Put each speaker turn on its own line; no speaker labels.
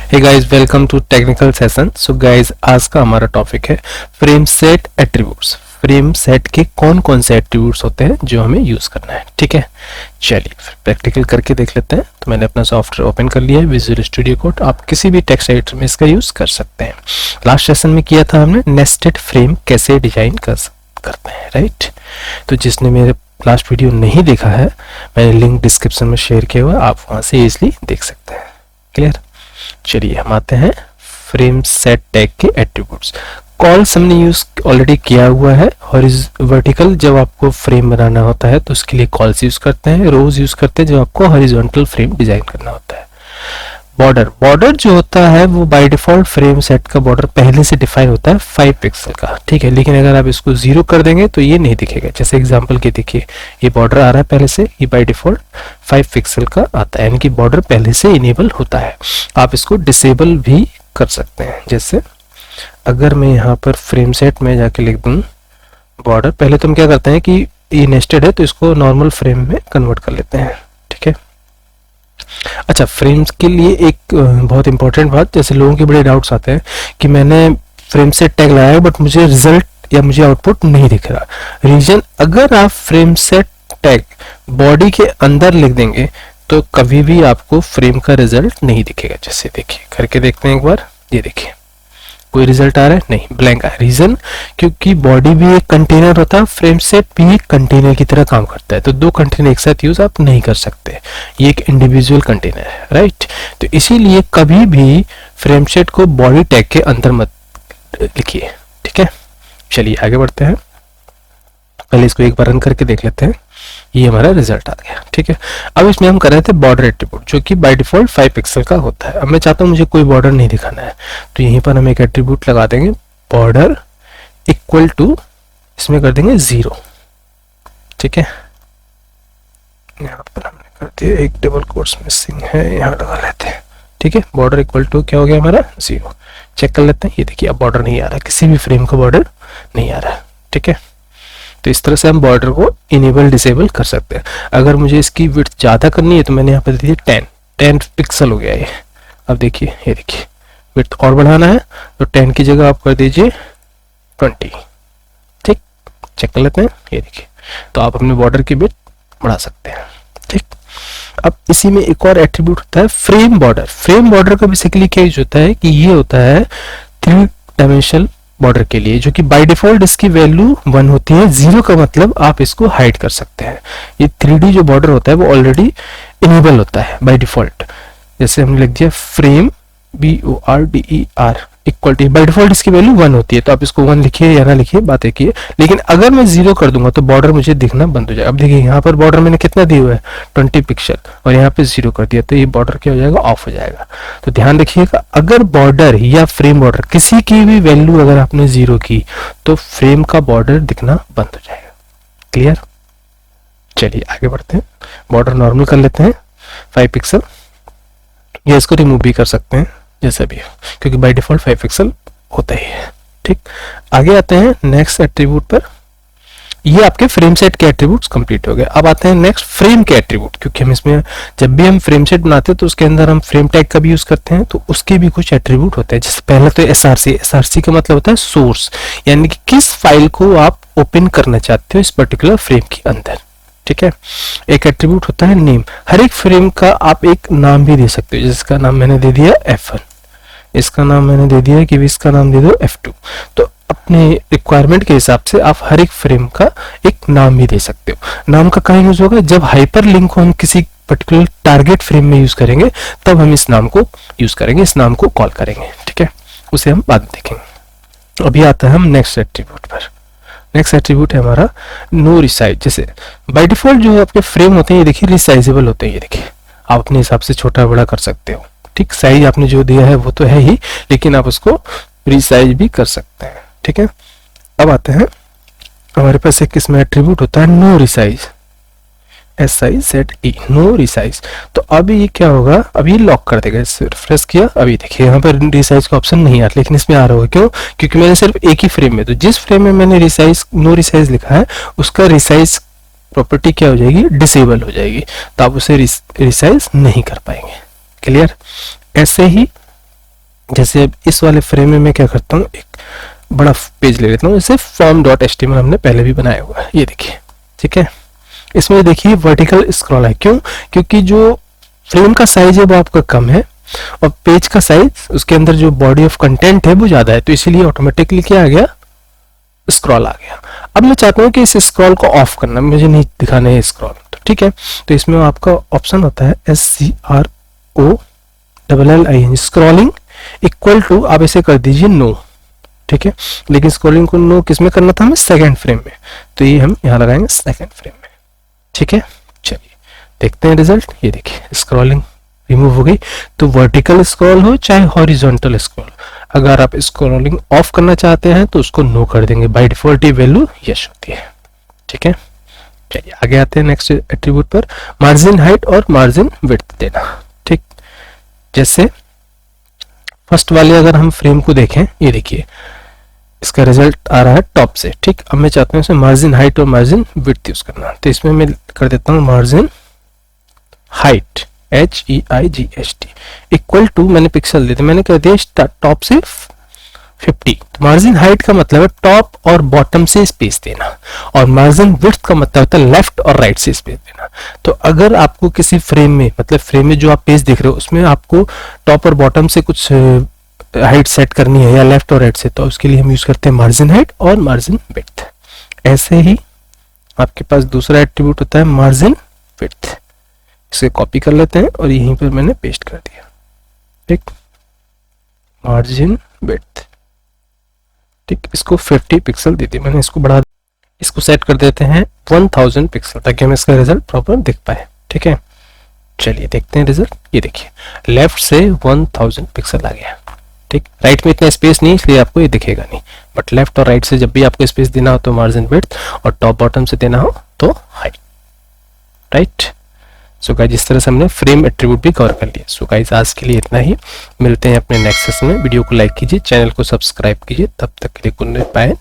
Hey guys, welcome to technical session. So guys, आज का हमारा टॉपिक है frameset attributes. Frameset के कौन कौन से एट्रीब्यूट्स होते हैं जो हमें यूज करना है। ठीक है, चलिए प्रैक्टिकल करके देख लेते हैं। तो मैंने अपना सॉफ्टवेयर ओपन कर लिया है, विजुअल स्टूडियो कोड। आप किसी भी टेक्स्ट एडिटर में इसका यूज कर सकते हैं। लास्ट सेशन में किया था हमने नेस्टेड फ्रेम कैसे डिजाइन करते हैं, राइट। तो जिसने मेरे लास्ट वीडियो नहीं देखा है, मैंने लिंक डिस्क्रिप्शन में शेयर किया हुआ है, आप वहां से इजिली देख सकते हैं। क्लियर। चलिए हम आते हैं फ्रेम सेट टैग के एट्रीब्यूट्स। कॉल्स हमने यूज ऑलरेडी किया हुआ है। वर्टिकल जब आपको फ्रेम बनाना होता है तो उसके लिए कॉल्स यूज करते हैं। रोज यूज करते हैं जब आपको हॉरिजॉन्टल फ्रेम डिजाइन करना होता है। बॉर्डर जो होता है वो बाय डिफॉल्ट फ्रेम सेट का बॉर्डर पहले से डिफाइन होता है 5 पिक्सल का। ठीक है, लेकिन अगर आप इसको 0 कर देंगे तो ये नहीं दिखेगा। जैसे एग्जांपल के देखिए, ये बॉर्डर आ रहा है पहले से, ये बाय डिफॉल्ट 5 पिक्सल का आता है, यानी कि बॉर्डर पहले से इनेबल होता है। आप इसको डिसेबल भी कर सकते हैं। जैसे अगर मैं यहाँ पर फ्रेम सेट में जाके लिख दूं बॉर्डर, पहले तो हम क्या करते हैं कि ये नेस्टेड है तो इसको नॉर्मल फ्रेम में कन्वर्ट कर लेते हैं। ठीक है, अच्छा, फ्रेम्स के लिए एक बहुत इंपॉर्टेंट बात, जैसे लोगों के बड़े डाउट्स आते हैं कि मैंने फ्रेम सेट टैग लगाया है बट मुझे रिजल्ट या मुझे आउटपुट नहीं दिख रहा। रीजन, अगर आप फ्रेम सेट टैग बॉडी के अंदर लिख देंगे तो कभी भी आपको फ्रेम का रिजल्ट नहीं दिखेगा। जैसे देखिए, करके देखते हैं एक बार। ये देखिए, कोई रिजल्ट आ रहा है? नहीं, ब्लैंक आ। रीजन, क्योंकि बॉडी भी एक कंटेनर होता है, फ्रेम सेट भी एक कंटेनर की तरह काम करता है। तो दो कंटेनर एक साथ यूज आप नहीं कर सकते, ये एक इंडिविजुअल कंटेनर है, राइट। तो इसीलिए कभी भी फ्रेम सेट को बॉडी टैग के अंदर मत लिखिए। ठीक है, चलिए आगे बढ़ते हैं। पहले इसको एक बार रन करके देख लेते हैं। ये हमारा रिजल्ट आ गया। ठीक है, अब इसमें हम कर रहे थे बॉर्डर एट्रीब्यूट, जो कि बाय डिफॉल्ट 5 पिक्सल का होता है। अब मैं चाहता हूं मुझे कोई बॉर्डर नहीं दिखाना है, तो यहीं पर हम एक एट्रीब्यूट लगा देंगे, बॉर्डर इक्वल टू, इसमें कर देंगे 0। ठीक है, यहाँ पर हमने कर दिया, एक डबल कोट्स मिसिंग है, यहाँ लगा लेते हैं। ठीक है, बॉर्डर इक्वल टू क्या हो गया हमारा? 0। चेक कर लेते हैं। ये देखिए, अब बॉर्डर नहीं आ रहा, किसी भी फ्रेम का बॉर्डर नहीं आ रहा। ठीक है, तो इस तरह से हम बॉर्डर को इनेबल डिसेबल कर सकते हैं। अगर मुझे इसकी विड्थ ज्यादा करनी है तो मैंने यहाँ पर दे दिया 10 पिक्सल हो गया ये। अब देखिए, ये देखिए, विड्थ और बढ़ाना है तो 10 की जगह आप कर दीजिए 20। ठीक, चेक कर लेते हैं। ये देखिए, तो आप अपने बॉर्डर की विड्थ बढ़ा सकते हैं। ठीक, अब इसी में एक और एट्रीब्यूट होता है फ्रेम बॉर्डर। फ्रेम बॉर्डर का बेसिकली क्या यूज होता है कि ये होता है 3 डायमेंशनल बॉर्डर के लिए, जो कि बाय डिफॉल्ट इसकी वैल्यू 1 होती है। 0 का मतलब आप इसको हाइड कर सकते हैं। ये 3D जो बॉर्डर होता है वो ऑलरेडी इनेबल होता है बाय डिफॉल्ट। जैसे हमने लिख दिया frame BORDER equal to, by default इसकी वैल्यू 1 होती है, तो आप इसको 1 लिखिए या ना लिखिए, बात एक ही है। लेकिन अगर मैं 0 कर दूंगा तो बॉर्डर मुझे दिखना बंद हो जाएगा। अब देखिए, यहाँ पर बॉर्डर मैंने कितना दिया हुआ है? 20 पिक्सल, और यहाँ पे 0 कर दिया तो ये बॉर्डर क्या हो जाएगा? ऑफ हो जाएगा। तो ध्यान रखिएगा, अगर बॉर्डर या फ्रेम बॉर्डर किसी की भी वैल्यू अगर आपने 0 की तो फ्रेम का बॉर्डर दिखना बंद हो जाएगा। क्लियर। चलिए आगे बढ़ते हैं। बॉर्डर नॉर्मल कर लेते हैं 5 पिक्सल, या इसको रिमूव भी कर सकते हैं जैसा भी हो, क्योंकि बाय डिफॉल्ट 5 पिक्सल होता ही है। ठीक, आगे आते हैं नेक्स्ट एट्रीब्यूट पर। ये आपके फ्रेम सेट के एट्रीब्यूट्स कंप्लीट हो गए। अब आते हैं नेक्स्ट फ्रेम के एट्रीब्यूट, क्योंकि हम इसमें जब भी हम फ्रेम सेट बनाते हैं तो उसके अंदर हम फ्रेम टैग का भी यूज करते हैं, तो उसके भी कुछ एट्रीब्यूट होते हैं। जैसे पहला तो SRC का मतलब होता है सोर्स, यानी कि किस फाइल को आप ओपन करना चाहते हो इस पर्टिकुलर फ्रेम के अंदर। ठीक है, एक एट्रीब्यूट होता है नेम। हर एक फ्रेम का आप एक नाम भी दे सकते हो, जिसका नाम मैंने दे दिया F1, इसका नाम मैंने दे दिया कि इसका नाम दे दो F2। तो अपने रिक्वायरमेंट के हिसाब से आप हर एक फ्रेम का एक नाम भी दे सकते हो। नाम का कहाँ यूज होगा? जब हाइपर लिंक को हम किसी पर्टिकुलर टारगेट फ्रेम में यूज करेंगे तब हम इस नाम को यूज करेंगे, इस नाम को कॉल करेंगे। ठीक है, उसे हम बाद में देखेंगे। अभी आता है हम नेक्स्ट एट्रीब्यूट पर। नेक्स्ट एट्रीब्यूट है हमारा नो रिसाइज। जैसे बाय डिफॉल्ट जो आपके फ्रेम होते हैं, ये देखिए रिसाइजेबल होते हैं। ये देखिए, आप अपने हिसाब से छोटा बड़ा कर सकते हो। ठीक, साइज आपने जो दिया है वो तो है ही, लेकिन आप उसको रिसाइज भी कर सकते हैं। ठीक है, अब आते हैं हमारे पास एक इसमें एट्रीब्यूट होता है no resize, SIZE, no resize. तो अभी ये क्या होगा? अभी लॉक कर देगा। रिफ्रेश किया, अभी देखिए यहाँ पर रिसाइज का ऑप्शन नहीं आ रहा, लेकिन इसमें आ रहा होगा। क्यों? क्योंकि मैंने सिर्फ एक ही फ्रेम में, तो जिस फ्रेम में मैंने रिसाइज नो रिसाइज लिखा है उसका रिसाइज प्रॉपर्टी क्या हो जाएगी? डिसेबल हो जाएगी, तो आप उसे रिसाइज नहीं कर पाएंगे। क्लियर। ऐसे ही जैसे अब इस वाले फ्रेम में मैं क्या करता हूँ, एक बड़ा पेज ले लेता हूँ, जैसे form.html हमने पहले भी बनाया हुआ है, ये देखिए, ठीक है। इसमें देखिए वर्टिकल स्क्रॉल है, क्यों? क्योंकि जो फ्रेम का साइज है वो आपका कम है और पेज का साइज, उसके अंदर जो बॉडी ऑफ कंटेंट है वो ज्यादा है, तो इसीलिए ऑटोमेटिकली क्या आ गया, स्क्रॉल आ गया। अब मैं चाहता हूँ कि इस स्क्रॉल को ऑफ करना, मुझे नहीं दिखाना है स्क्रॉल, तो ठीक है, तो इसमें आपका ऑप्शन होता है SCROLLING, स्क्रॉलिंग इक्वल टू, आप इसे कर दीजिए नो, ठीक है। लेकिन स्क्रॉलिंग को नो किस में करना था हमें, सेकंड फ्रेम में, तो ये हम यहाँ लगाएंगे सेकंड फ्रेम में, ठीक है। चलिए देखते हैं रिजल्ट, ये देखिए स्क्रॉलिंग रिमूव हो गई। तो वर्टिकल स्क्रॉल हो चाहे हॉरिजॉन्टल स्क्रॉल, अगर आप स्क्रॉलिंग ऑफ करना चाहते हैं तो उसको नो कर देंगे, बाय डिफॉल्ट ये वैल्यू यस होती है, ठीक है। चलिए आगे आते हैं नेक्स्ट एट्रीब्यूट पर, मार्जिन हाइट और मार्जिन विड्थ देना, ठीक। जैसे फर्स्ट वाले अगर हम फ्रेम को देखें, ये देखिए इसका रिजल्ट आ रहा है टॉप से, ठीक। अब मैं चाहता हूँ इसे मार्जिन हाइट और मार्जिन विड्थ यूज करना, तो इसमें मैं कर देता हूँ margin height HEIGHT equal to, मैंने पिक्सल देते, मैंने कर दिया टॉप से 50। तो मार्जिन हाइट का मतलब है टॉप और बॉटम से स्पेस देना, और मार्जिन विड्थ का मतलब होता है लेफ्ट और राइट से स्पेस देना। तो अगर आपको किसी फ्रेम में, मतलब फ्रेम में जो आप पेज देख रहे हो उसमें आपको टॉप और बॉटम से कुछ हाइट सेट करनी है या लेफ्ट और राइट से, तो उसके लिए हम यूज करते हैं मार्जिन हाइट और मार्जिन विड्थ। ऐसे ही आपके पास दूसरा एट्रीब्यूट होता है मार्जिन विड्थ, इसे कॉपी कर लेते हैं और यहीं पर मैंने पेस्ट कर दिया, ठीक, मार्जिन विड्थ, ठीक। इसको 50 पिक्सल दे दिए मैंने, इसको बढ़ा, इसको सेट कर देते हैं 1000 पिक्सल, ताकि हम इसका रिजल्ट प्रॉपर दिख पाए, ठीक है। चलिए देखते हैं रिजल्ट, ये देखिए लेफ्ट से 1000 पिक्सल आ गया, ठीक। राइट में इतना स्पेस नहीं, इसलिए आपको ये दिखेगा नहीं, बट लेफ्ट और राइट से जब भी आपको स्पेस देना हो तो मार्जिन विड्थ, और टॉप बॉटम से देना हो तो हाइट, राइट। सो गाइस इस तरह से हमने फ्रेम एट्रीब्यूट भी कवर कर लिया। सो गाइस आज के लिए इतना ही, मिलते हैं अपने नेक्स्ट सेशन में। वीडियो को लाइक कीजिए, चैनल को सब्सक्राइब कीजिए, तब तक के लिए गुड बाय।